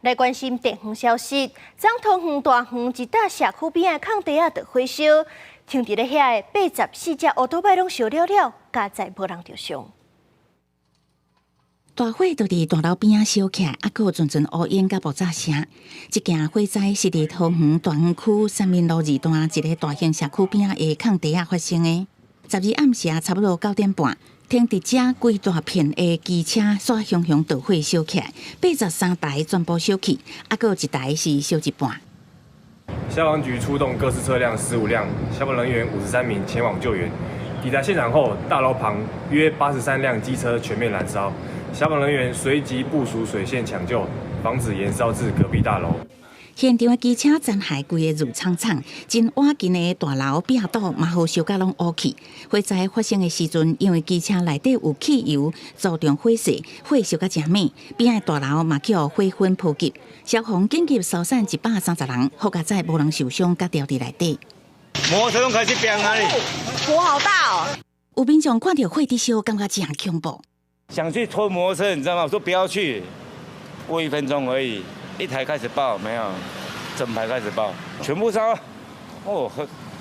来关心电风消息，彰通园大园一搭社区边的空地就火烧，停伫咧遐的84只乌托邦拢烧了了，加载无人着伤。大火就伫大楼边烧起来，还有阵阵乌烟甲爆炸声。这件火灾是伫桃园大园区三民路2段一个大型社区边的空地发生的。12暗时差不多9点半。 停伫遮规大片的机车刷熊熊着火烧起来，83台全部烧起，还有一台是烧一半。消防局出动各式车辆15辆，消防人员53名前往救援。抵达现场后，大楼旁约83辆机车全面燃烧，消防人员随即部署水线抢救，防止延烧至隔壁大楼。 现场的机车残骸规个如苍苍，真瓦近的大楼壁堵嘛，好烧甲拢乌去。火灾发生的时阵，因为机车内底有汽油，造成火势，火烧甲真猛，边的大楼嘛叫火昏扑及。消防紧急疏散130人，好佳在无人受伤，甲掉伫内底。摩托车拢开始变啊！火好大哦！有民众看到火在烧，感觉真恐怖。想去拖摩托车，你知道吗？我说不要去，过1分钟而已。 一台开始爆，没有，整排开始爆，全部烧，哦，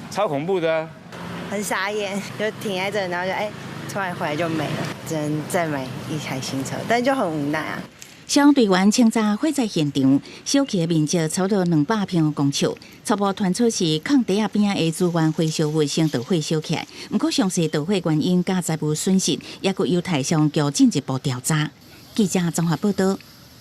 超恐怖的、啊，很傻眼，就停在这，然后就突然回来就没了，只能再买一台新车，但就很无奈啊。消防队员清查火灾现场，烧起的面积差不多200平方公尺，初步传出是空地边的资源回收物先导火烧起来，不过详细导火原因甲财务损失，也佫有待消防局进一步调查。记者综合报道。